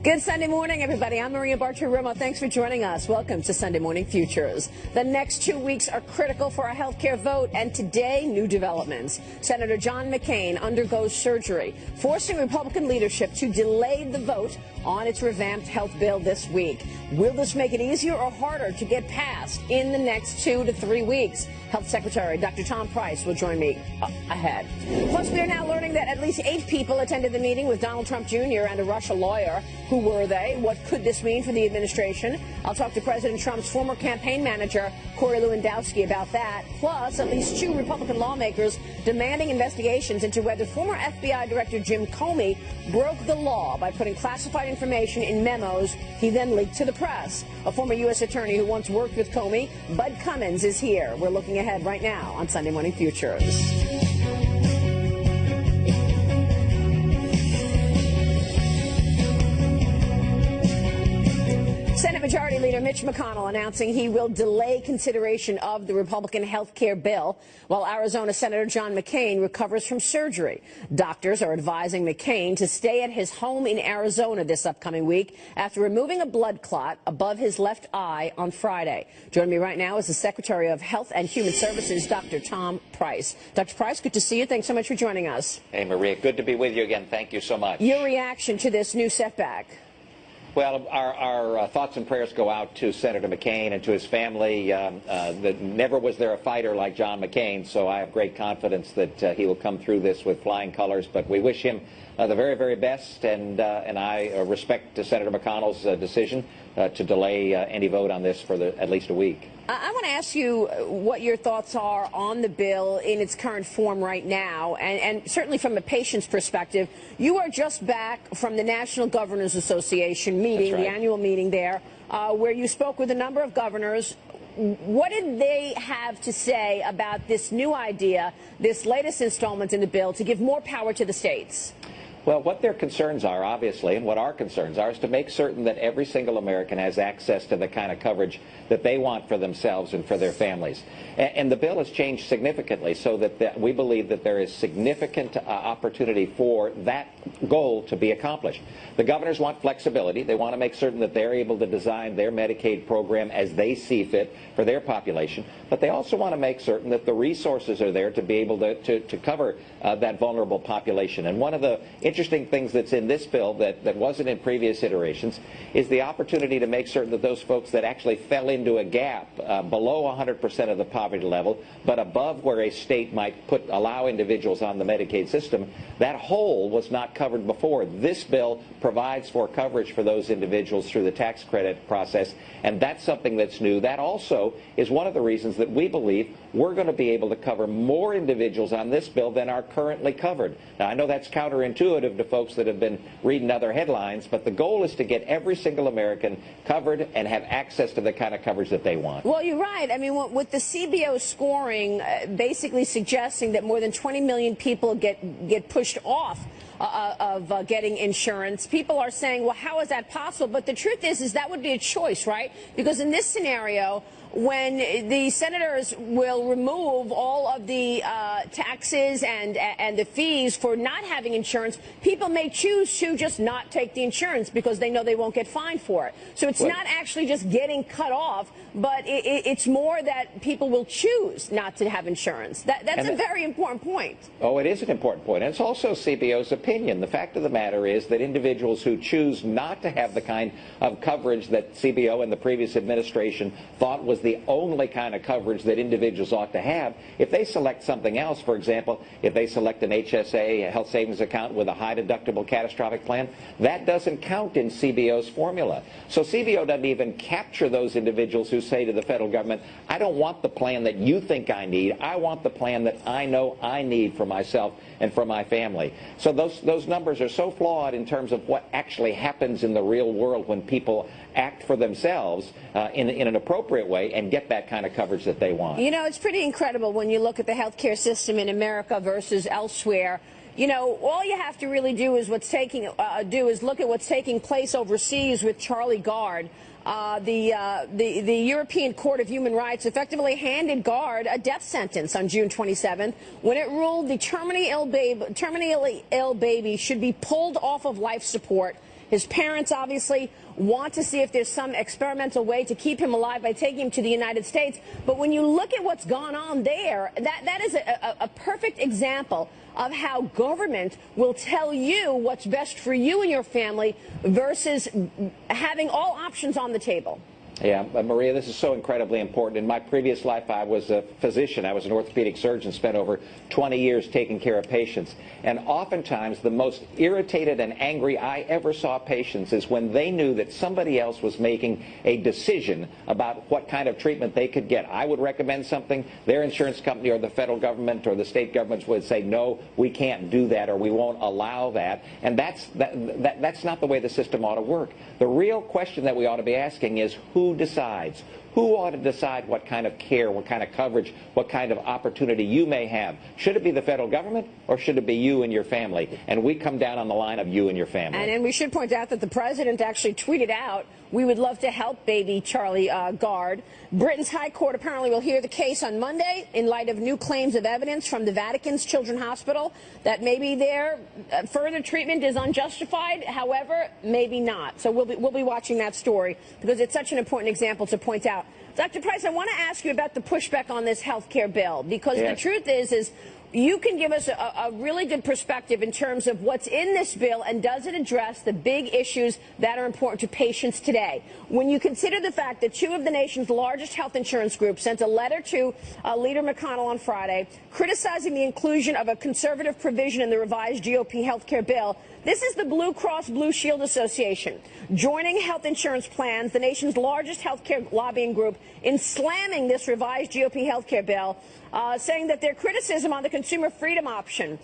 Good Sunday morning, everybody. I'm Maria Bartiromo. Thanks for joining us. Welcome to Sunday Morning Futures. The next 2 weeks are critical for our health care vote, and today, new developments. Senator John McCain undergoes surgery, forcing Republican leadership to delay the vote on its revamped health bill this week. Will this make it easier or harder to get passed in the next 2 to 3 weeks? Health Secretary Dr. Tom Price will join me ahead. Plus, we are now learning that at least 8 people attended the meeting with Donald Trump Jr. and a Russia lawyer. Who were they? What could this mean for the administration? I'll talk to President Trump's former campaign manager, Corey Lewandowski, about that. Plus, at least 2 Republican lawmakers demanding investigations into whether former FBI Director Jim Comey broke the law by putting classified information in memos he then leaked to the press. A former U.S. attorney who once worked with Comey, Bud Cummins, is here. We're looking ahead right now on Sunday Morning Futures. Senate Majority Leader Mitch McConnell announcing he will delay consideration of the Republican health care bill while Arizona Senator John McCain recovers from surgery. Doctors are advising McCain to stay at his home in Arizona this upcoming week after removing a blood clot above his left eye on Friday. Joining me right now is the Secretary of Health and Human Services, Dr. Tom Price. Dr. Price, good to see you. Thanks so much for joining us. Hey, Maria. Good to be with you again. Thank you so much. Your reaction to this new setback? Well, our thoughts and prayers go out to Senator McCain and to his family. Never was there a fighter like John McCain, so I have great confidence that he will come through this with flying colors. But we wish him the very, very best, and I respect Senator McConnell's decision to delay any vote on this for at least a week. I want to ask you what your thoughts are on the bill in its current form right now, and certainly from a patient's perspective. You are just back from the National Governors Association meeting, That's right. The annual meeting there, where you spoke with a number of governors. What did they have to say about this new idea, this latest installment in the bill to give more power to the states? Well, what their concerns are, obviously, and what our concerns are, is to make certain that every single American has access to the kind of coverage that they want for themselves and for their families. And the bill has changed significantly so that we believe that there is significant opportunity for that goal to be accomplished. The governors want flexibility. They want to make certain that they're able to design their Medicaid program as they see fit for their population. But they also want to make certain that the resources are there to be able to cover that vulnerable population. And one of the interesting things that's in this bill that wasn't in previous iterations is the opportunity to make certain that those folks that actually fell into a gap below 100% of the poverty level, but above where a state might allow individuals on the Medicaid system, that hole was not covered before. This bill provides for coverage for those individuals through the tax credit process, and that's something that's new. That also is one of the reasons that we believe we're going to be able to cover more individuals on this bill than are currently covered. Now, I know that's counterintuitive to folks that have been reading other headlines, but the goal is to get every single American covered and have access to the kind of coverage that they want. Well, you're right. I mean, with the CBO scoring basically suggesting that more than 20 million people get pushed off of getting insurance, people are saying, well, how is that possible? But the truth is that would be a choice, right? Because in this scenario, when the senators will remove all of the taxes and the fees for not having insurance, people may choose to just not take the insurance because they know they won't get fined for it. So it's not actually just getting cut off, but it's more that people will choose not to have insurance. That's a very important point. Oh, it is an important point. And it's also CBO's opinion. The fact of the matter is that individuals who choose not to have the kind of coverage that CBO and the previous administration thought was the only kind of coverage that individuals ought to have, if they select something else, for example, if they select an HSA, a health savings account with a high deductible catastrophic plan, that doesn't count in CBO's formula. So CBO doesn't even capture those individuals who say to the federal government, I don't want the plan that you think I need. I want the plan that I know I need for myself and for my family. So those numbers are so flawed in terms of what actually happens in the real world when people act for themselves in an appropriate way and get that kind of coverage that they want. You know, it's pretty incredible when you look at the healthcare system in America versus elsewhere. You know, all you have to really do is look at what's taking place overseas with Charlie Gard. The European Court of Human Rights effectively handed Gard a death sentence on June 27th when it ruled the terminally ill baby should be pulled off of life support His parents obviously want to see if there's some experimental way to keep him alive by taking him to the United States. But when you look at what's gone on there, that is a perfect example of how government will tell you what's best for you and your family versus having all options on the table. Yeah, Maria, this is so incredibly important. In my previous life, I was a physician. I was an orthopedic surgeon, spent over 20 years taking care of patients. And oftentimes, the most irritated and angry I ever saw patients is when they knew that somebody else was making a decision about what kind of treatment they could get. I would recommend something. Their insurance company or the federal government or the state governments would say, no, we can't do that, or we won't allow that. And that's not the way the system ought to work. The real question that we ought to be asking is, who decides? Who ought to decide what kind of care, what kind of coverage, what kind of opportunity you may have? Should it be the federal government, or should it be you and your family? And we come down on the line of you and your family. And we should point out that the president actually tweeted out, we would love to help baby Charlie Gard. Britain's High Court apparently will hear the case on Monday in light of new claims of evidence from the Vatican's Children's Hospital that maybe their further treatment is unjustified. However, maybe not. So we'll be watching that story because it's such an important example to point out. Dr. Price, I want to ask you about the pushback on this health care bill, because the truth is you can give us a really good perspective in terms of what's in this bill and does it address the big issues that are important to patients today. When you consider the fact that two of the nation's largest health insurance groups sent a letter to Leader McConnell on Friday criticizing the inclusion of a conservative provision in the revised GOP health care bill, this is the Blue Cross Blue Shield Association joining health insurance plans, the nation's largest health care lobbying group, in slamming this revised GOP health care bill, saying that their criticism on the consumer freedom option,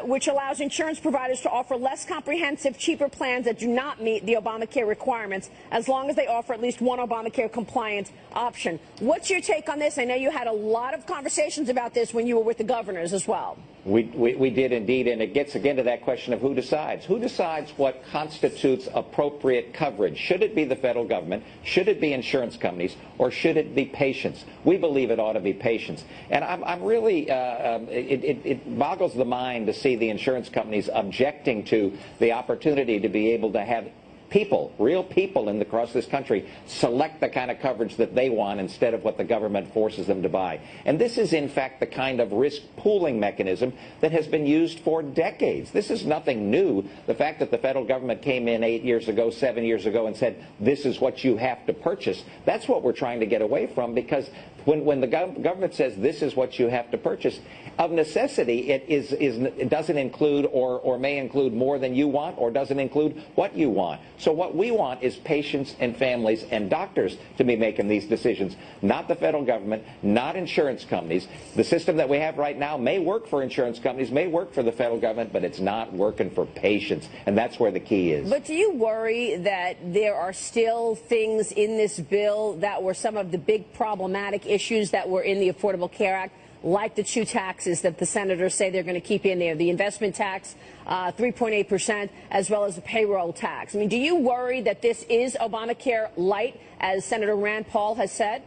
which allows insurance providers to offer less comprehensive, cheaper plans that do not meet the Obamacare requirements, as long as they offer at least one Obamacare compliant option. What's your take on this? I know you had a lot of conversations about this when you were with the governors as well. We did indeed, and it gets again to that question of who decides. Who decides what constitutes appropriate coverage? Should it be the federal government? Should it be insurance companies? Or should it be patients? We believe it ought to be patients. And I'm really, it boggles the mind to see the insurance companies objecting to the opportunity to be able to have people, real people across this country, select the kind of coverage that they want instead of what the government forces them to buy. And this is, in fact, the kind of risk pooling mechanism that has been used for decades. This is nothing new. The fact that the federal government came in 8 years ago, 7 years ago, and said, this is what you have to purchase, that's what we're trying to get away from, because when the government says this is what you have to purchase, of necessity, it doesn't include or may include more than you want, or doesn't include what you want. So what we want is patients and families and doctors to be making these decisions, not the federal government, not insurance companies. The system that we have right now may work for insurance companies, may work for the federal government, but it's not working for patients, and that's where the key is. But do you worry that there are still things in this bill that were some of the big problematic issues that were in the Affordable Care Act, like the two taxes that the senators say they're going to keep in there, the investment tax, 3.8%, as well as the payroll tax? I mean, do you worry that this is Obamacare light, as Senator Rand Paul has said?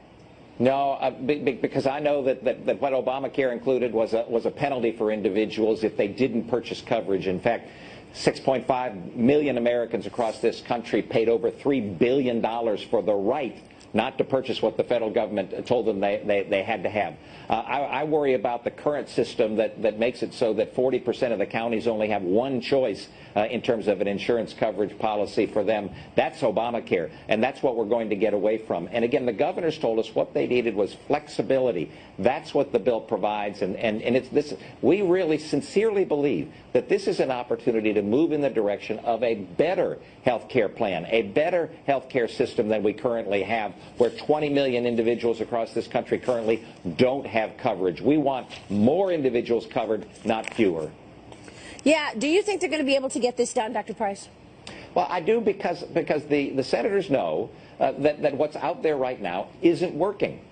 No, because I know that what Obamacare included was a penalty for individuals if they didn't purchase coverage. In fact, 6.5 million Americans across this country paid over $3 billion for the right not to purchase what the federal government told them they had to have. I worry about the current system that makes it so that 40% of the counties only have one choice in terms of an insurance coverage policy for them. That's Obamacare, and that's what we're going to get away from. And again, the governors told us what they needed was flexibility. That's what the bill provides, and it's this. We really sincerely believe that this is an opportunity to move in the direction of a better health care plan, a better health care system than we currently have, where 20 million individuals across this country currently don't have coverage. We want more individuals covered, not fewer. Yeah. Do you think they're going to be able to get this done, Dr. Price? Well, I do, because the senators know that what's out there right now isn't working.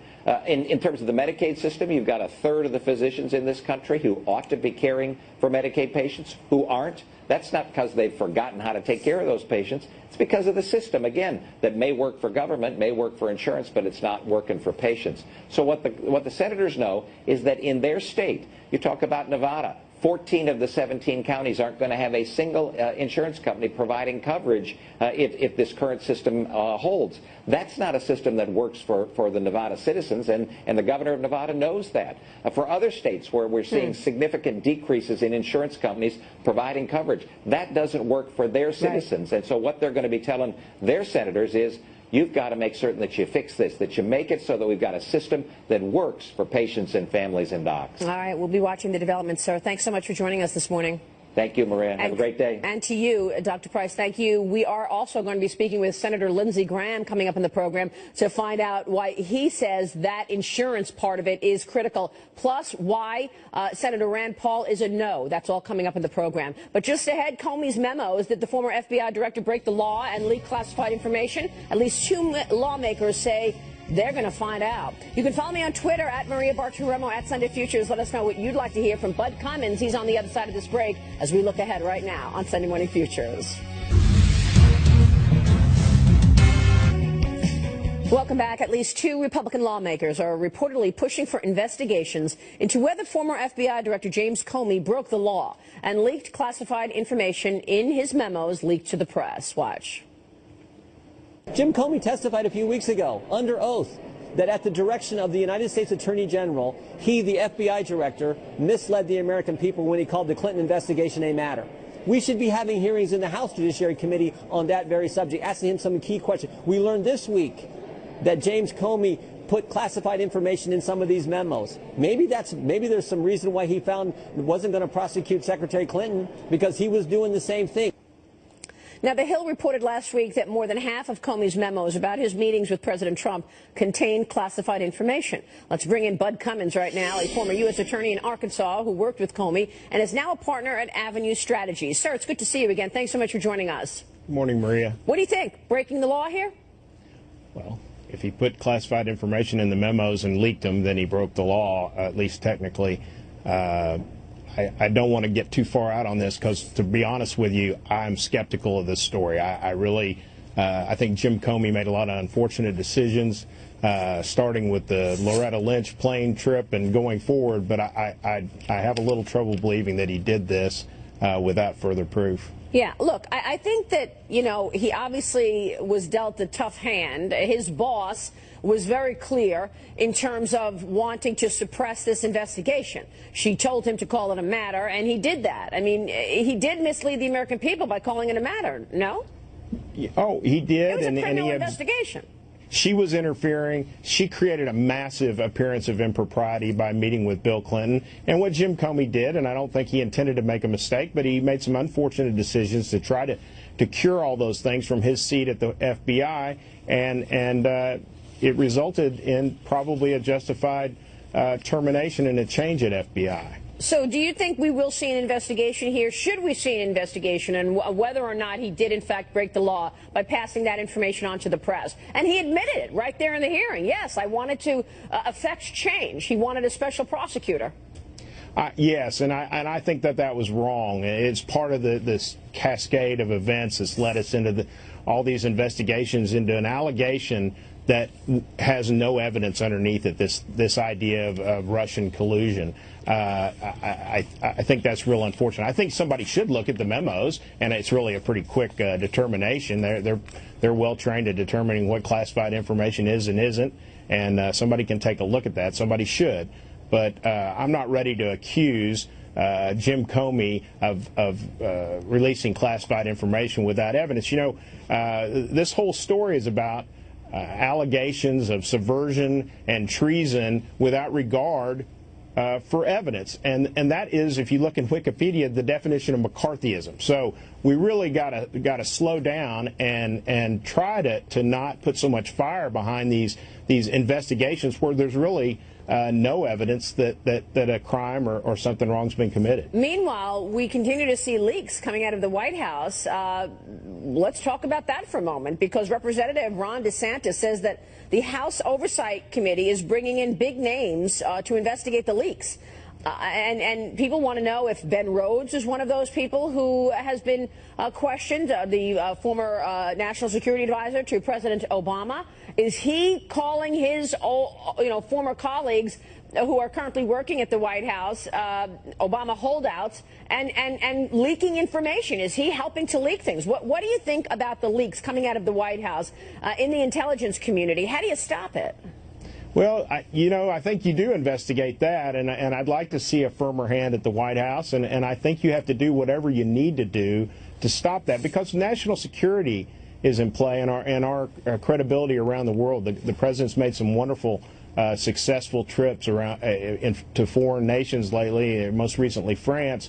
In terms of the Medicaid system, you've got a third of the physicians in this country who ought to be caring for Medicaid patients who aren't. That's not because they've forgotten how to take care of those patients. It's because of the system, again, that may work for government, may work for insurance, but it's not working for patients. So what the senators know is that in their state, you talk about Nevada, 14 of the 17 counties aren't going to have a single insurance company providing coverage if this current system holds. That's not a system that works for the Nevada citizens, and the governor of Nevada knows that. For other states where we're seeing significant decreases in insurance companies providing coverage, that doesn't work for their citizens. Right. And so what they're going to be telling their senators is, you've got to make certain that you fix this, that you make it so that we've got a system that works for patients and families and docs. All right, we'll be watching the developments, sir. Thanks so much for joining us this morning. Thank you, Maria. Have a great day. And to you, Dr. Price, thank you. We are also going to be speaking with Senator Lindsey Graham coming up in the program to find out why he says that insurance part of it is critical, plus why Senator Rand Paul is a no. That's all coming up in the program. But just ahead, Comey's memos that the former FBI director break the law and leak classified information. At least 2 lawmakers say they're going to find out. You can follow me on Twitter at Maria Bartiromo at Sunday Futures. Let us know what you'd like to hear from Bud Cummins. He's on the other side of this break as we look ahead right now on Sunday Morning Futures. Welcome back. At least 2 Republican lawmakers are reportedly pushing for investigations into whether former FBI Director James Comey broke the law and leaked classified information in his memos leaked to the press. Watch. Jim Comey testified a few weeks ago under oath that at the direction of the United States Attorney General, he, the FBI director, misled the American people when he called the Clinton investigation a matter. We should be having hearings in the House Judiciary Committee on that very subject, asking him some key questions. We learned this week that James Comey put classified information in some of these memos. Maybe there's some reason why he found wasn't going to prosecute Secretary Clinton, because he was doing the same thing. Now, The Hill reported last week that more than half of Comey's memos about his meetings with President Trump contained classified information. Let's bring in Bud Cummins right now, a former U.S. attorney in Arkansas who worked with Comey and is now a partner at Avenue Strategies. Sir, it's good to see you again. Thanks so much for joining us. Good morning, Maria. What do you think? Breaking the law here? Well, if he put classified information in the memos and leaked them, then he broke the law, at least technically. I don't want to get too far out on this because, to be honest with you, I'm skeptical of this story. I think Jim Comey made a lot of unfortunate decisions, starting with the Loretta Lynch plane trip and going forward, but I have a little trouble believing that he did this without further proof. Yeah, look, I think that, you know, he obviously was dealt a tough hand. His boss was very clear in terms of wanting to suppress this investigation. She told him to call it a matter, and he did that. I mean, he did mislead the American people by calling it a matter, no? Oh, he did. It was a criminal investigation. She was interfering. She created a massive appearance of impropriety by meeting with Bill Clinton. And what Jim Comey did, and I don't think he intended to make a mistake, but he made some unfortunate decisions to try to cure all those things from his seat at the FBI, and it resulted in probably a justified termination and a change at FBI. So do you think we will see an investigation here? Should we see an investigation and whether or not he did, in fact, break the law by passing that information on to the press? And he admitted it right there in the hearing. Yes, I wanted to affect change. He wanted a special prosecutor. Yes, and I think that was wrong. It's part of this cascade of events that's led us into all these investigations into an allegation that has no evidence underneath it, this idea of Russian collusion. I think that's real unfortunate. I think somebody should look at the memos, and it's really a pretty quick determination. They're well trained at determining what classified information is and isn't, and somebody can take a look at that. Somebody should, but I'm not ready to accuse Jim Comey of releasing classified information without evidence. You know, this whole story is about allegations of subversion and treason without regard for evidence, and that is, if you look in Wikipedia, the definition of McCarthyism. So we really got to slow down and try to not put so much fire behind these investigations where there's really no evidence that a crime or something wrong's been committed. Meanwhile, we continue to see leaks coming out of the White House. Let's talk about that for a moment, because Representative Ron DeSantis says that the House Oversight Committee is bringing in big names to investigate the leaks. And people want to know if Ben Rhodes is one of those people who has been questioned, the former national security advisor to President Obama. Is he calling his former colleagues who are currently working at the White House, Obama holdouts, and leaking information? Is he helping to leak things? What do you think about the leaks coming out of the White House in the intelligence community? How do you stop it? Well, I think you do investigate that, and I'd like to see a firmer hand at the White House, and I think you have to do whatever you need to do to stop that, because national security is in play, and our credibility around the world. The president's made some wonderful, successful trips around to foreign nations lately, most recently France.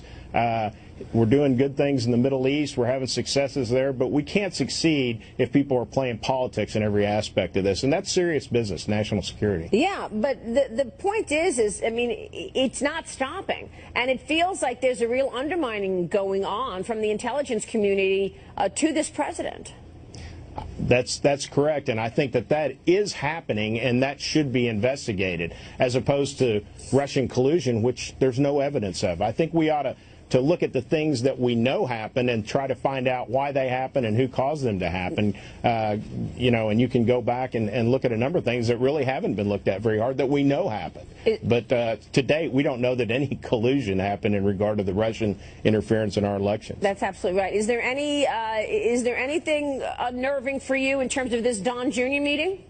We're doing good things in the Middle East. We're having successes there, but we can't succeed if people are playing politics in every aspect of this, and that's serious business, national security. Yeah, but the point is, I mean, it's not stopping, and it feels like there's a real undermining going on from the intelligence community to this president. That's correct, and I think that is happening, and that should be investigated, as opposed to Russian collusion, which there's no evidence of. I think we ought to look at the things that we know happen and try to find out why they happen and who caused them to happen. And you can go back and look at a number of things that really haven't been looked at very hard that we know happened. But to date, we don't know that any collusion happened in regard to the Russian interference in our elections. That's absolutely right. Is there anything unnerving for you in terms of this Don Jr. meeting?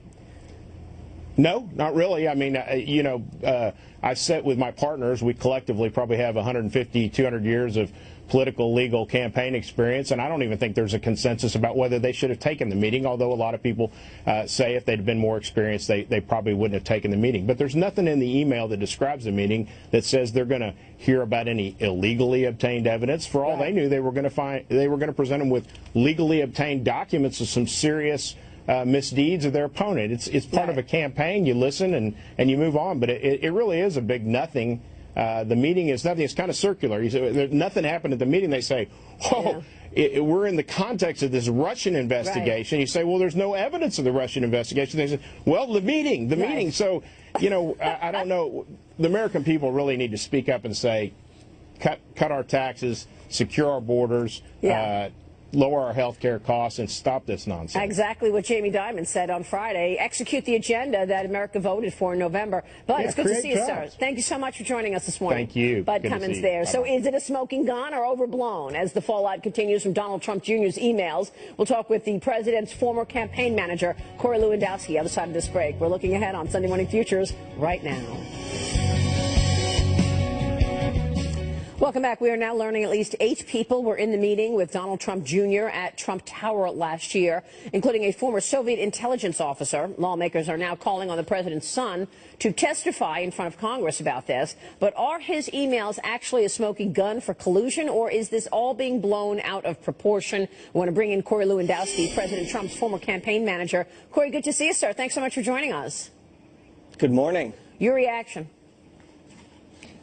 No, not really. I mean, I sit with my partners. We collectively probably have 150, 200 years of political, legal campaign experience, and I don't even think there's a consensus about whether they should have taken the meeting, although a lot of people say if they'd been more experienced, they probably wouldn't have taken the meeting. But there's nothing in the email that describes the meeting that says they're going to hear about any illegally obtained evidence. For all they knew, they were going to present them with legally obtained documents of some serious misdeeds of their opponent. It's part of a campaign. You listen and you move on, but it really is a big nothing. The meeting is nothing. It's kind of circular. You say nothing happened at the meeting. They say, we're in the context of this Russian investigation. You say, well, there's no evidence of the Russian investigation. They say, well, the meeting. So, I don't know. The American people really need to speak up and say, cut our taxes, secure our borders, lower our health care costs, and stop this nonsense. Exactly what Jamie Dimon said on Friday. Execute the agenda that America voted for in November. But it's good to see you, sir. Thank you so much for joining us this morning. Thank you. Bud Cummins there. So is it a smoking gun or overblown as the fallout continues from Donald Trump Jr.'s emails? We'll talk with the president's former campaign manager, Corey Lewandowski, other side of this break. We're looking ahead on Sunday Morning Futures right now. Welcome back. We are now learning at least 8 people were in the meeting with Donald Trump Jr. at Trump Tower last year, including a former Soviet intelligence officer. Lawmakers are now calling on the president's son to testify in front of Congress about this. But are his emails actually a smoking gun for collusion, or is this all being blown out of proportion? We want to bring in Corey Lewandowski, President Trump's former campaign manager. Corey, good to see you, sir. Thanks so much for joining us. Good morning. Your reaction?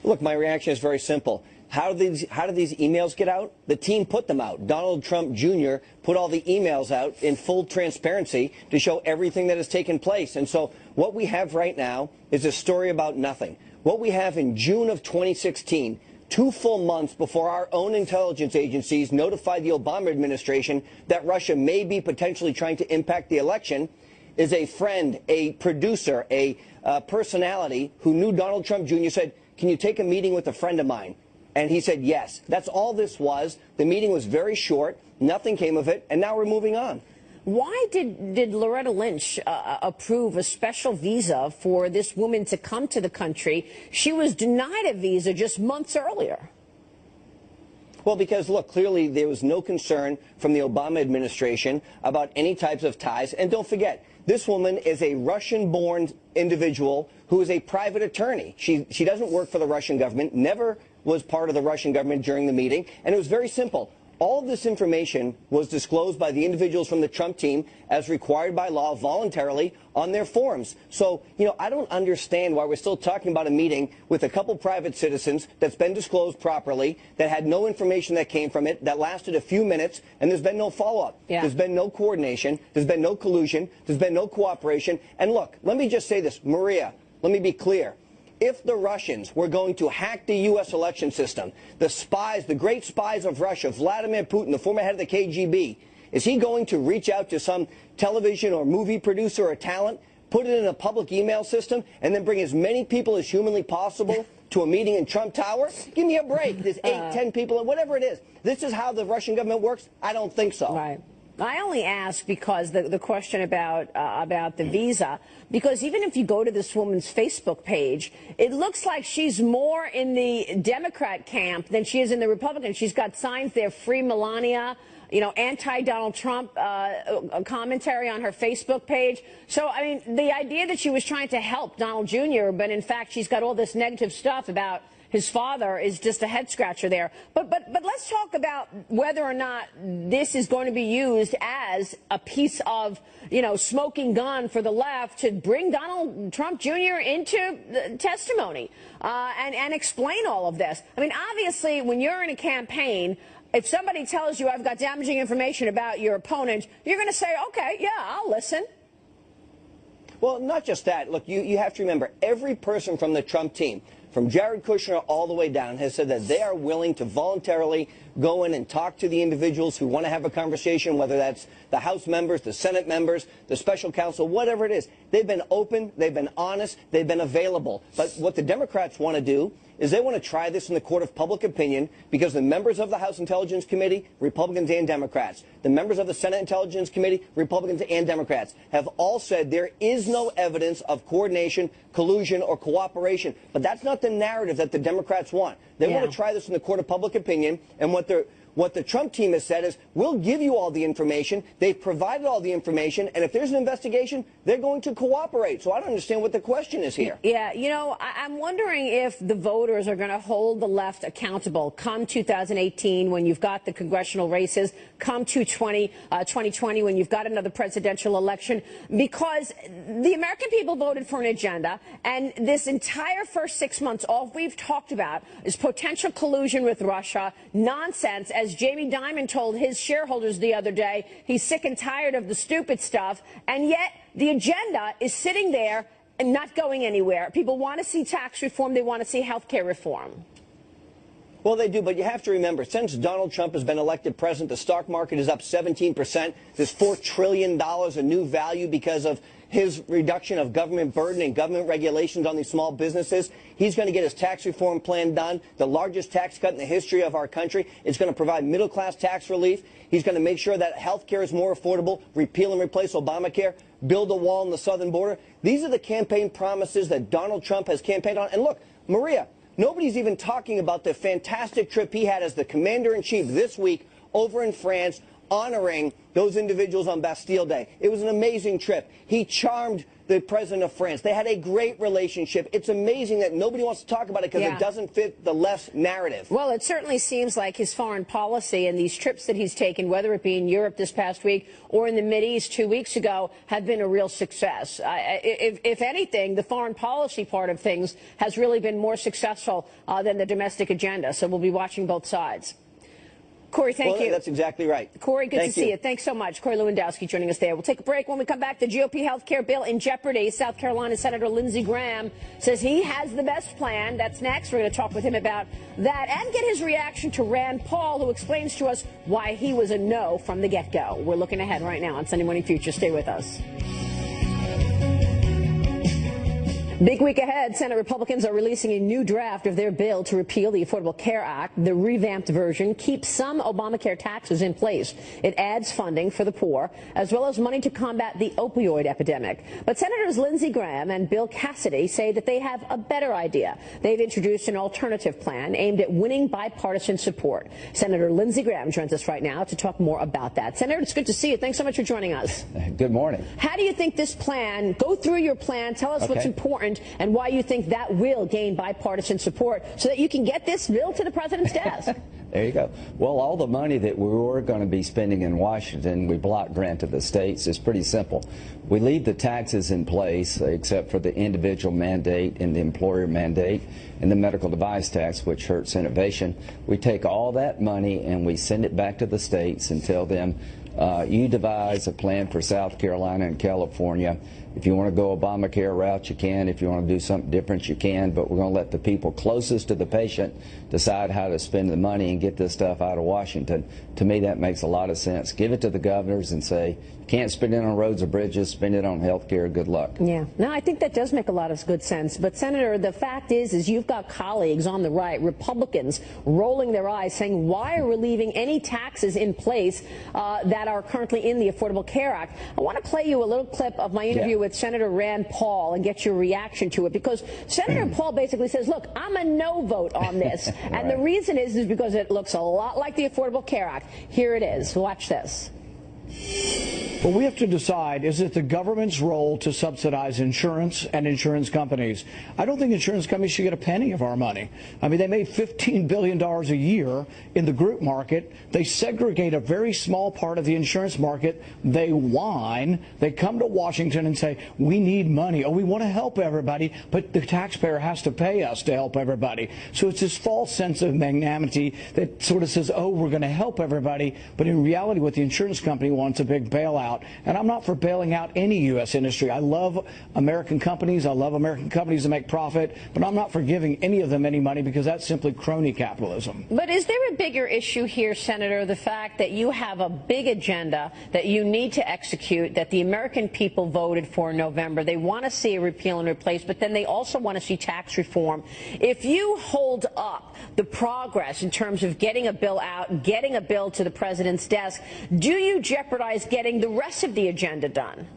Look, my reaction is very simple. How did these emails get out? The team put them out. Donald Trump Jr. put all the emails out in full transparency to show everything that has taken place. And so what we have right now is a story about nothing. What we have in June of 2016, 2 full months before our own intelligence agencies notified the Obama administration that Russia may be potentially trying to impact the election, is a friend, a producer, a personality who knew Donald Trump Jr. said, "Can you take a meeting with a friend of mine?" And he said yes. That's all this was. The meeting was very short. Nothing came of it. And now we're moving on. Why did Loretta Lynch approve a special visa for this woman to come to the country? She was denied a visa just months earlier. Well, because, look, clearly there was no concern from the Obama administration about any types of ties. And don't forget, this woman is a Russian-born individual who is a private attorney. She doesn't work for the Russian government, never was part of the Russian government during the meeting. And it was very simple. All of this information was disclosed by the individuals from the Trump team as required by law voluntarily on their forms. So, I don't understand why we're still talking about a meeting with a couple private citizens that's been disclosed properly, that had no information that came from it, that lasted a few minutes, and there's been no follow-up. Yeah. There's been no coordination. There's been no collusion. There's been no cooperation. And look, let me just say this, Maria, let me be clear. if the Russians were going to hack the U.S. election system, the spies, the great spies of Russia, Vladimir Putin, the former head of the KGB, is he going to reach out to some television or movie producer or talent, put it in a public email system, and then bring as many people as humanly possible to a meeting in Trump Tower? Give me a break. There's 8, 10 people, whatever it is. This is how the Russian government works? I don't think so. Right. I only ask because the question about the visa, because even if you go to this woman's Facebook page, it looks like she's more in the Democrat camp than she is in the Republican. She's got signs there, free Melania, you know, anti-Donald Trump commentary on her Facebook page. So, I mean, the idea that she was trying to help Donald Jr., but in fact she's got all this negative stuff about his father is just a head scratcher there. But let's talk about whether or not this is going to be used as a piece of, you know, smoking gun for the left to bring Donald Trump Jr. into the testimony and explain all of this. I mean, obviously, when you're in a campaign, if somebody tells you I've got damaging information about your opponent, you're going to say, okay, yeah, I'll listen. Well, not just that. Look, you have to remember, every person from the Trump team, from Jared Kushner all the way down, has said that they are willing to voluntarily go in and talk to the individuals who want to have a conversation, whether that's the House members, the Senate members, the special counsel, whatever it is. They've been open, they've been honest, they've been available. But what the Democrats want to do is they want to try this in the court of public opinion, because the members of the House Intelligence Committee, Republicans and Democrats, the members of the Senate Intelligence Committee, Republicans and Democrats, have all said there is no evidence of coordination, collusion, or cooperation. But that's not the narrative that the Democrats want. They want to try this in the court of public opinion, and what the Trump team has said is, we'll give you all the information. They've provided all the information, and if there's an investigation, they're going to cooperate. So I don't understand what the question is here. Yeah, you know, I'm wondering if the voters are going to hold the left accountable come 2018 when you've got the congressional races, come 2020 when you've got another presidential election, because the American people voted for an agenda, and this entire first 6 months, all we've talked about is potential collusion with Russia, nonsense. As Jamie Dimon told his shareholders the other day, he's sick and tired of the stupid stuff, and yet the agenda is sitting there and not going anywhere. People want to see tax reform. They want to see health care reform. Well, they do, but you have to remember, since Donald Trump has been elected president, the stock market is up 17%. There's $4 trillion of new value because of his reduction of government burden and government regulations on these small businesses. He's going to get his tax reform plan done, the largest tax cut in the history of our country. It's going to provide middle-class tax relief. He's going to make sure that health care is more affordable, repeal and replace Obamacare, build a wall on the southern border. These are the campaign promises that Donald Trump has campaigned on. And look, Maria, nobody's even talking about the fantastic trip he had as the commander-in-chief this week over in France, honoring those individuals on Bastille Day. It was an amazing trip. He charmed the president of France. They had a great relationship. It's amazing that nobody wants to talk about it because it doesn't fit the left's narrative. Well, it certainly seems like his foreign policy and these trips that he's taken, whether it be in Europe this past week or in the Mideast 2 weeks ago, have been a real success. If anything, the foreign policy part of things has really been more successful than the domestic agenda. So we'll be watching both sides. Corey, thank you. That's exactly right. Corey, good to see you. Thanks so much. Corey Lewandowski joining us there. We'll take a break. When we come back, the GOP health care bill in jeopardy. South Carolina Senator Lindsey Graham says he has the best plan. That's next. We're going to talk with him about that and get his reaction to Rand Paul, who explains to us why he was a no from the get-go. We're looking ahead right now on Sunday Morning Future. Stay with us. Big week ahead. Senate Republicans are releasing a new draft of their bill to repeal the Affordable Care Act. The revamped version keeps some Obamacare taxes in place. It adds funding for the poor, as well as money to combat the opioid epidemic. But Senators Lindsey Graham and Bill Cassidy say that they have a better idea. They've introduced an alternative plan aimed at winning bipartisan support. Senator Lindsey Graham joins us right now to talk more about that. Senator, it's good to see you. Thanks so much for joining us. Good morning. How do you think this plan, go through your plan, tell us what's important and why you think that will gain bipartisan support so that you can get this bill to the president's desk. There you go. Well, all the money that we were going to be spending in Washington, we block grant to the states. Is pretty simple. We leave the taxes in place, except for the individual mandate and the employer mandate and the medical device tax, which hurts innovation. We take all that money and we send it back to the states and tell them, you devise a plan for South Carolina and California, If you want to go Obamacare route, you can. If you want to do something different, you can. But we're going to let the people closest to the patient decide how to spend the money and get this stuff out of Washington. To me, that makes a lot of sense. Give it to the governors and say, you can't spend it on roads or bridges, spend it on health care. Good luck. Yeah. No, I think that does make a lot of good sense. But, Senator, the fact is you've got colleagues on the right, Republicans, rolling their eyes, saying, why are we leaving any taxes in place that are currently in the Affordable Care Act? I want to play you a little clip of my interview with Senator Rand Paul and get your reaction to it, because Senator Paul basically says, look, I'm a no vote on this. And the reason is because it looks a lot like the Affordable Care Act. Here it is. Watch this. Well, we have to decide, is it the government's role to subsidize insurance and insurance companies? I don't think insurance companies should get a penny of our money. I mean, they made $15 billion a year in the group market. They segregate a very small part of the insurance market. They whine. They come to Washington and say, we need money. Oh, we want to help everybody, but the taxpayer has to pay us to help everybody. So it's this false sense of magnanimity that sort of says, oh, we're going to help everybody. But in reality, what the insurance company wants, a big bailout. And I'm not for bailing out any U.S. industry. I love American companies. I love American companies that make profit. But I'm not for giving any of them any money, because that's simply crony capitalism. But is there a bigger issue here, Senator, the fact that you have a big agenda that you need to execute, that the American people voted for in November? They want to see a repeal and replace, but then they also want to see tax reform. If you hold up the progress in terms of getting a bill out, getting a bill to the president's desk, do you jeopardize getting the rest of the agenda done?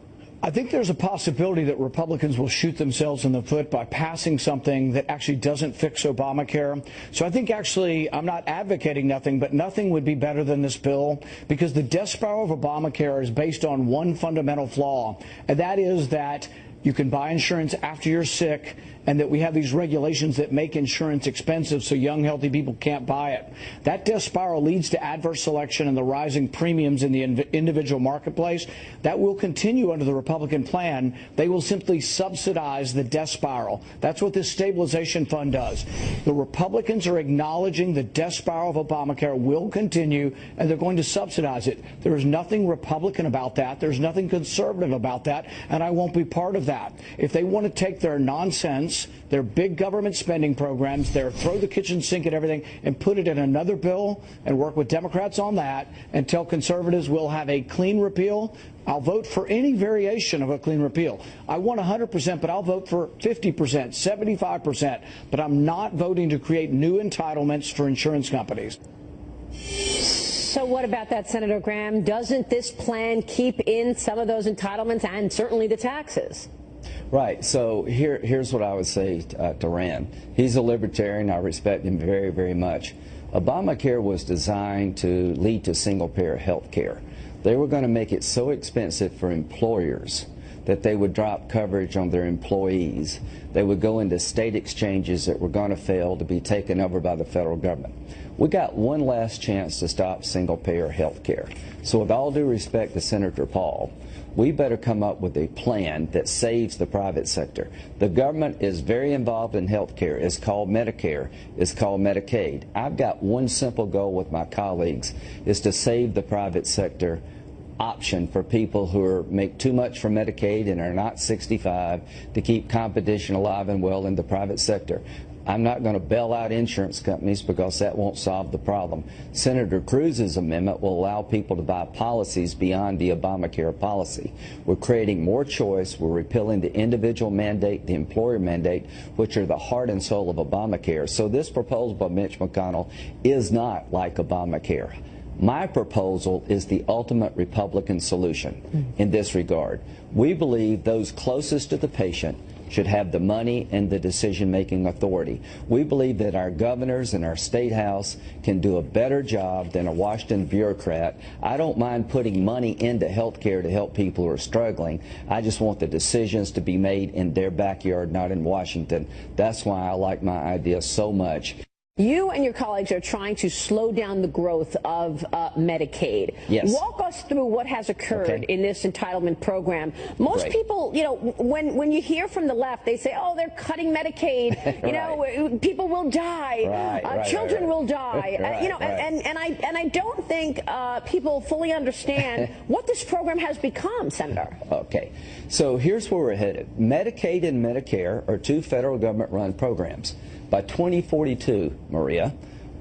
I think there's a possibility that Republicans will shoot themselves in the foot by passing something that actually doesn't fix Obamacare. So I think actually I'm not advocating nothing, but nothing would be better than this bill, because the death spiral of Obamacare is based on one fundamental flaw, and that is that you can buy insurance after you're sick, and that we have these regulations that make insurance expensive so young, healthy people can't buy it. That death spiral leads to adverse selection and the rising premiums in the individual marketplace. That will continue under the Republican plan. They will simply subsidize the death spiral. That's what this stabilization fund does. The Republicans are acknowledging the death spiral of Obamacare will continue, and they're going to subsidize it. There is nothing Republican about that. There's nothing conservative about that, and I won't be part of that. If they want to take their nonsense, their big government spending programs, their throw the kitchen sink at everything, and put it in another bill and work with Democrats on that and tell conservatives we'll have a clean repeal, I'll vote for any variation of a clean repeal. I want 100%, but I'll vote for 50%, 75%. But I'm not voting to create new entitlements for insurance companies. So what about that, Senator Graham? Doesn't this plan keep in some of those entitlements and certainly the taxes? Right. So here's what I would say to Rand. He's a libertarian. I respect him very, very much. Obamacare was designed to lead to single-payer health care. They were going to make it so expensive for employers that they would drop coverage on their employees. They would go into state exchanges that were going to fail, to be taken over by the federal government. We got one last chance to stop single-payer health care. So with all due respect to Senator Paul, we better come up with a plan that saves the private sector. The government is very involved in health care. It's called Medicare. It's called Medicaid. I've got one simple goal with my colleagues, is to save the private sector option for people who make too much for Medicaid and are not 65, to keep competition alive and well in the private sector. I'm not going to bail out insurance companies, because that won't solve the problem. Senator Cruz's amendment will allow people to buy policies beyond the Obamacare policy. We're creating more choice. We're repealing the individual mandate, the employer mandate, which are the heart and soul of Obamacare. So this proposal by Mitch McConnell is not like Obamacare. My proposal is the ultimate Republican solution in this regard. We believe those closest to the patient should have the money and the decision-making authority. We believe that our governors and our state house can do a better job than a Washington bureaucrat. I don't mind putting money into health care to help people who are struggling. I just want the decisions to be made in their backyard, not in Washington. That's why I like my idea so much. You and your colleagues are trying to slow down the growth of Medicaid. Yes. Walk us through what has occurred in this entitlement program. Most people, you know, when you hear from the left, they say, oh, they're cutting Medicaid. You know, people will die. Children will die. You know, and I don't think people fully understand what this program has become, Senator. Okay. So here's where we're headed. Medicaid and Medicare are two federal government-run programs. By 2042, Maria,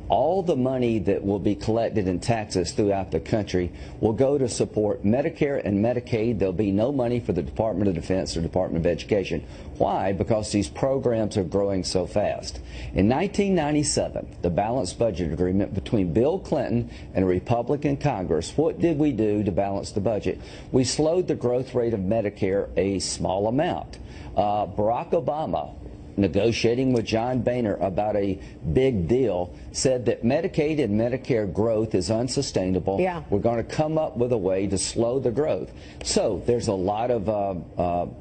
all the money that will be collected in taxes throughout the country will go to support Medicare and Medicaid. There'll be no money for the Department of Defense or Department of Education. Why? Because these programs are growing so fast. In 1997, the balanced budget agreement between Bill Clinton and a Republican Congress, what did we do to balance the budget? We slowed the growth rate of Medicare a small amount. Barack Obama, negotiating with John Boehner about a big deal, said that Medicaid and Medicare growth is unsustainable. Yeah. We're going to come up with a way to slow the growth. So there's a lot of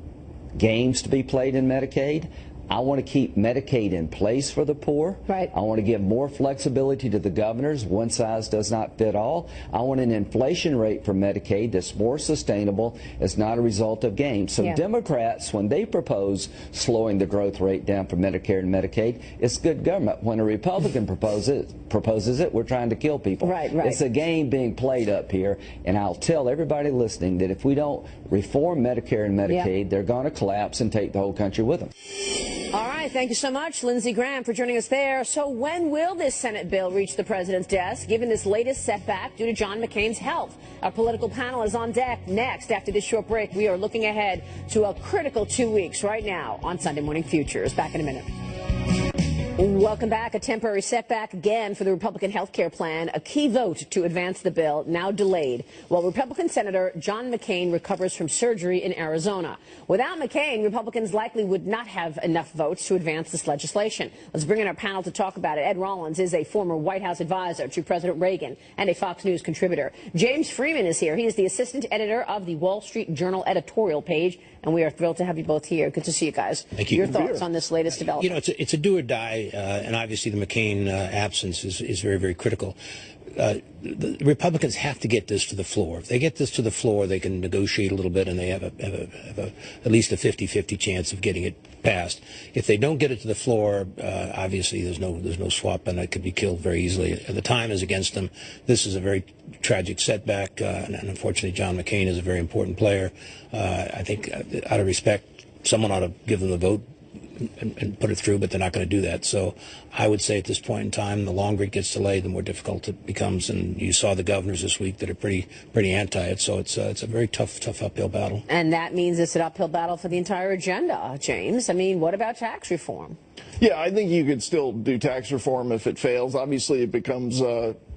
games to be played in Medicaid. I want to keep Medicaid in place for the poor. Right. I want to give more flexibility to the governors. One size does not fit all. I want an inflation rate for Medicaid that's more sustainable. It's not a result of games. So Democrats, when they propose slowing the growth rate down for Medicare and Medicaid, it's good government. When a Republican proposes it, we're trying to kill people. Right. It's a game being played up here. And I'll tell everybody listening that if we don't reform Medicare and Medicaid, they're going to collapse and take the whole country with them. All right, thank you so much, Lindsey Graham, for joining us there. So when will this Senate bill reach the president's desk, given this latest setback due to John McCain's health? Our political panel is on deck next. After this short break, we are looking ahead to a critical 2 weeks right now on Sunday Morning Futures. Back in a minute. Welcome back. A temporary setback again for the Republican health care plan. A key vote to advance the bill now delayed while Republican Senator John McCain recovers from surgery in Arizona. Without McCain, Republicans likely would not have enough votes to advance this legislation. Let's bring in our panel to talk about it. Ed Rollins is a former White House advisor to President Reagan and a Fox News contributor. James Freeman is here. He is the assistant editor of the Wall Street Journal editorial page. And we are thrilled to have you both here. Good to see you guys. Thank you. Your thoughts on this latest development? You know, it's a do or die, and obviously the McCain absence is very, very critical. The Republicans have to get this to the floor. If they get this to the floor, they can negotiate a little bit, and they have at least a 50-50 chance of getting it passed. If they don't get it to the floor, obviously there's no swap, and it could be killed very easily. The time is against them. This is a very tragic setback, and unfortunately, John McCain is a very important player. I think, out of respect, someone ought to give them the vote and put it through, but they're not going to do that. So I would say at this point in time, the longer it gets delayed, the more difficult it becomes. And you saw the governors this week that are pretty anti it. So it's a very tough uphill battle. And that means it's an uphill battle for the entire agenda, James. I mean, what about tax reform? Yeah, I think you could still do tax reform if it fails. Obviously, it becomes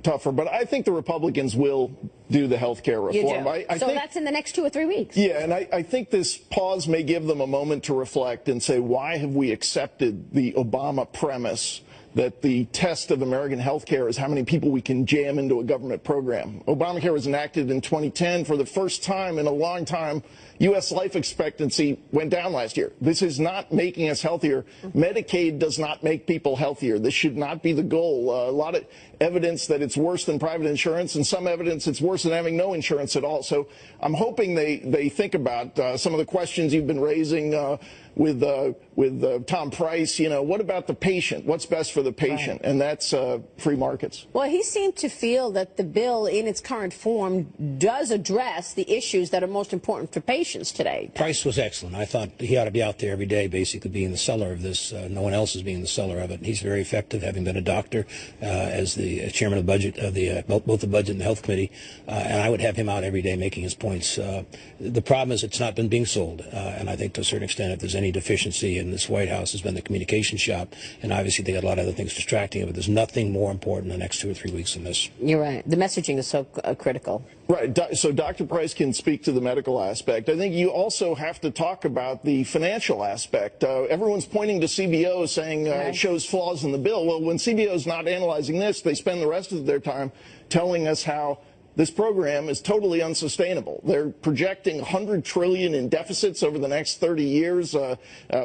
tougher. But I think the Republicans will do the health care reform. You do. So that's in the next 2 or 3 weeks. Yeah, and I think this pause may give them a moment to reflect and say, why have we accepted the Obama premise that the test of American health care is how many people we can jam into a government program? Obamacare was enacted in 2010. For the first time in a long time, U.S. life expectancy went down last year. This is not making us healthier. Medicaid does not make people healthier. This should not be the goal. A lot of evidence that it's worse than private insurance, and some evidence it's worse than having no insurance at all. So I'm hoping they think about some of the questions you've been raising with Tom Price. You know, what about the patient? What's best for the patient? Right. And that's free markets. Well, he seemed to feel that the bill in its current form does address the issues that are most important for patients today. Price was excellent. I thought he ought to be out there every day, basically being the seller of this. No one else is being the seller of it. And he's very effective, having been a doctor as the chairman of the budget of the both the budget and the health committee. And I would have him out every day making his points. The problem is it's not been being sold, and I think to a certain extent, if there's any deficiency in this White House, has been the communication shop. And obviously, they got a lot of other things distracting it. But there's nothing more important in the next 2 or 3 weeks than this. You're right. The messaging is so critical. Right. So Dr. Price can speak to the medical aspect. I think you also have to talk about the financial aspect. Everyone's pointing to CBO saying it shows flaws in the bill. Well, when CBO is not analyzing this, they spend the rest of their time telling us how this program is totally unsustainable. They're projecting $100 trillion in deficits over the next 30 years.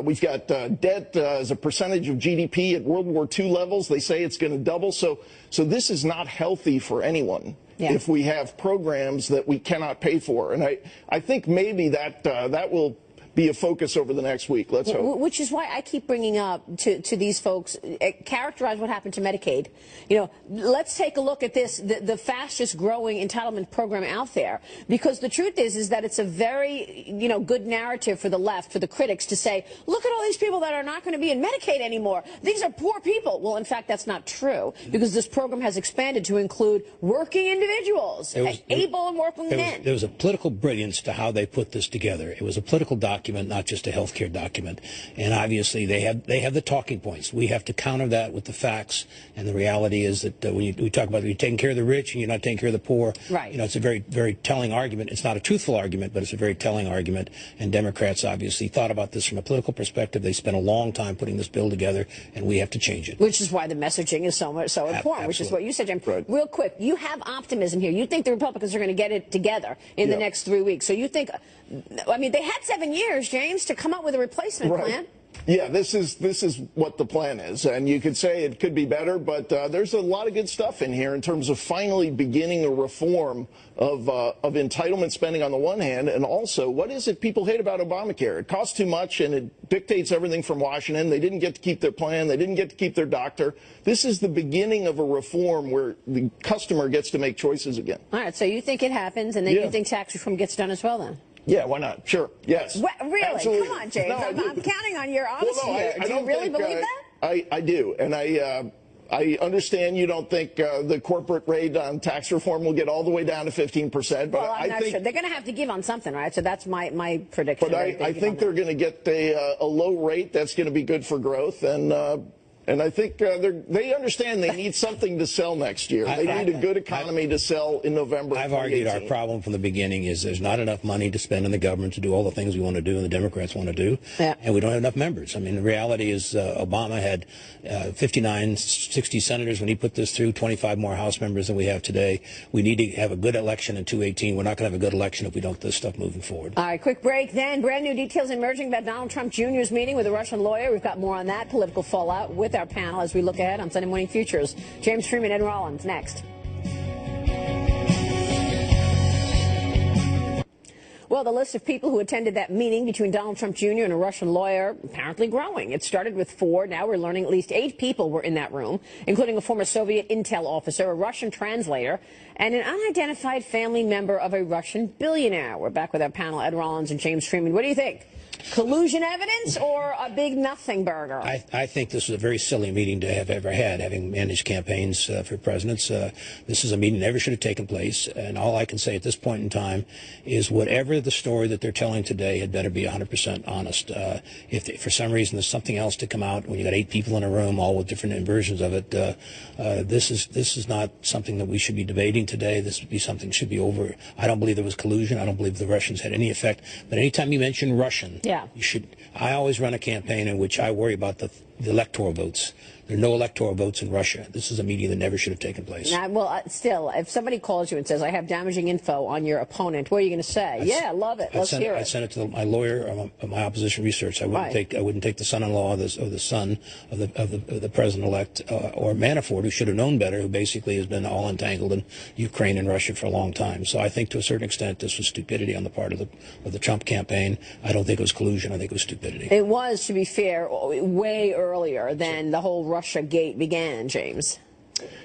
We've got debt as a percentage of GDP at World War II levels. They say it's going to double. So this is not healthy for anyone. Yeah. If we have programs that we cannot pay for. And I think maybe that will be a focus over the next week. Let's hope. Which is why I keep bringing up to these folks, characterize what happened to Medicaid. You know, let's take a look at this, the fastest growing entitlement program out there. Because the truth is that it's a very, you know, good narrative for the left, for the critics to say, look at all these people that are not going to be in Medicaid anymore. These are poor people. Well, in fact, that's not true, because this program has expanded to include working individuals, able and working men. There was a political brilliance to how they put this together. It was a political document, not just a health care document. And obviously they have the talking points. We have to counter that with the facts. And the reality is that when we talk about you're taking care of the rich and you're not taking care of the poor, right. You know, it's a very, very telling argument. It's not a truthful argument, but it's a very telling argument. And Democrats obviously thought about this from a political perspective. They spent a long time putting this bill together, and we have to change it. Which is why the messaging is so important, absolutely. Which is what you said, Jim. Right. Real quick, you have optimism here. You think the Republicans are going to get it together in the next 3 weeks. So you think, I mean, they had 7 years, James, to come up with a replacement plan. Yeah, this is what the plan is, and you could say it could be better, but there's a lot of good stuff in here in terms of finally beginning a reform of entitlement spending on the one hand, and also what is it people hate about Obamacare? It costs too much, and it dictates everything from Washington. They didn't get to keep their plan. They didn't get to keep their doctor. This is the beginning of a reform where the customer gets to make choices again. All right, so you think it happens, and then you think tax reform gets done as well, then? Yeah, why not? Sure. Yes. Really? Absolutely. Come on, James. No, I'm counting on your honesty here. Do you really believe that? I do. And I understand you don't think the corporate rate on tax reform will get all the way down to 15%. But well, I'm not sure. They're going to have to give on something, right? So that's my prediction. But I think they're going to get a low rate that's going to be good for growth. And I think they understand they need something to sell next year. They need a good economy to sell in November. I've argued our problem from the beginning is there's not enough money to spend in the government to do all the things we want to do and the Democrats want to do, and we don't have enough members. I mean, the reality is Obama had 59, 60 senators when he put this through, 25 more House members than we have today. We need to have a good election in 2018. We're not going to have a good election if we don't get this stuff moving forward. All right, quick break then. Brand new details emerging about Donald Trump Jr.'s meeting with a Russian lawyer. We've got more on that political fallout with our panel as we look ahead on Sunday Morning Futures. James Freeman, Ed Rollins, next. Well, the list of people who attended that meeting between Donald Trump Jr. and a Russian lawyer apparently growing. It started with 4. Now we're learning at least 8 people were in that room, including a former Soviet intel officer, a Russian translator, and an unidentified family member of a Russian billionaire. We're back with our panel, Ed Rollins and James Freeman. What do you think? Collusion evidence or a big nothing burger? I think this is a very silly meeting to have ever had, having managed campaigns for presidents. This is a meeting that never should have taken place, and all I can say at this point in time is whatever the story that they're telling today had better be 100% honest. If for some reason there's something else to come out, when you got 8 people in a room, all with different versions of it, this is not something that we should be debating today. This would be something that should be over. I don't believe there was collusion. I don't believe the Russians had any effect. But anytime you mention Russian, you should. I always run a campaign in which I worry about the electoral votes. There are no electoral votes in Russia. This is a meeting that never should have taken place. Well, still, if somebody calls you and says, I have damaging info on your opponent, what are you going to say? Yeah, love it. Let's hear it. I'd send it to my lawyer, my opposition research. I wouldn't take the son-in-law or the son of the president-elect or Manafort, who should have known better, who basically has been all entangled in Ukraine and Russia for a long time. So I think to a certain extent this was stupidity on the part of the Trump campaign. I don't think it was collusion. I think it was stupidity. It was, to be fair, way earlier than the whole Russia gate began, James.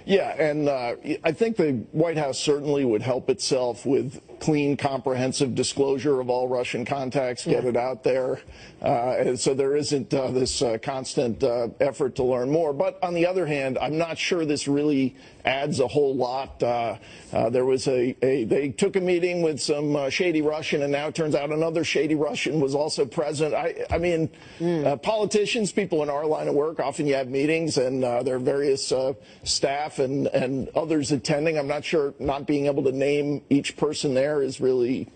Yeah, and I think the White House certainly would help itself with clean, comprehensive disclosure of all Russian contacts, get it out there, and so there isn't this constant effort to learn more. But on the other hand, I'm not sure this really adds a whole lot. There was they took a meeting with some shady Russian, and now it turns out another shady Russian was also present. I mean, politicians, people in our line of work, often you have meetings, and there are various staff and others attending. I'm not sure not being able to name each person there is really.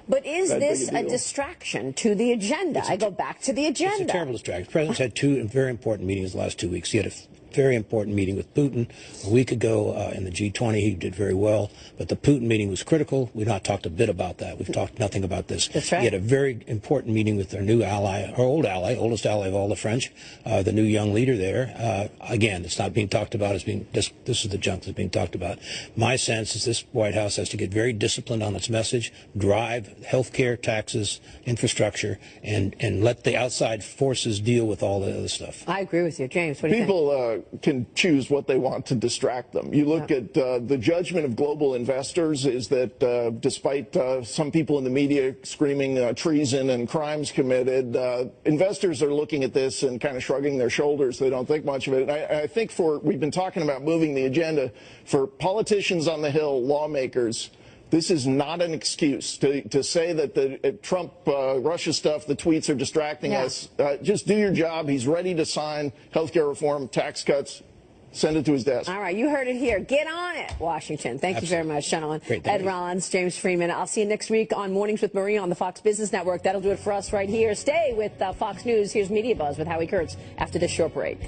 But is this a distraction to the agenda? I go back to the agenda. It's a terrible distraction. The president's had 2 very important meetings the last 2 weeks. He had very important meeting with Putin a week ago in the G20. He did very well, but the Putin meeting was critical. We've not talked a bit about that. We've talked nothing about this. That's right. He had a very important meeting with our new ally, our old ally, oldest ally of all, the French, the new young leader there. Again, it's not being talked about. It's being this is the junk that's being talked about. My sense is this White House has to get very disciplined on its message, drive health care, taxes, infrastructure, and let the outside forces deal with all the other stuff. I agree with you. James, what do you think? People can choose what they want to distract them. You look at the judgment of global investors is that despite some people in the media screaming treason and crimes committed, investors are looking at this and kind of shrugging their shoulders. They don't think much of it. And I think we've been talking about moving the agenda. For politicians on the Hill, lawmakers, this is not an excuse to say that the Trump, Russia stuff, the tweets are distracting us. Just do your job. He's ready to sign health care reform, tax cuts. Send it to his desk. All right, you heard it here. Get on it, Washington. Thank you very much, gentlemen. Great, Ed Rollins, James Freeman. I'll see you next week on Mornings with Maria on the Fox Business Network. That'll do it for us right here. Stay with Fox News. Here's Media Buzz with Howie Kurtz after this short break.